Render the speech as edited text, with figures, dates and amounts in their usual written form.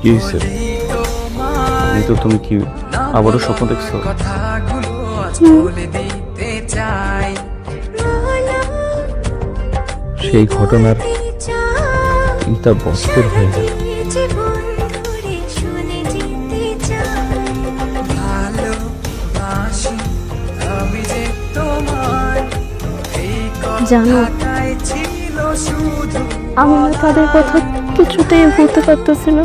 কি হয়েছে? তুমি কি আবারও স্বপ্ন দেখছো? সেই ঘটনার 3টা বছর হয়ে গেল। জানো, আমি না তাদের কথা কিছুতেই ভুলতে পারতেছি না।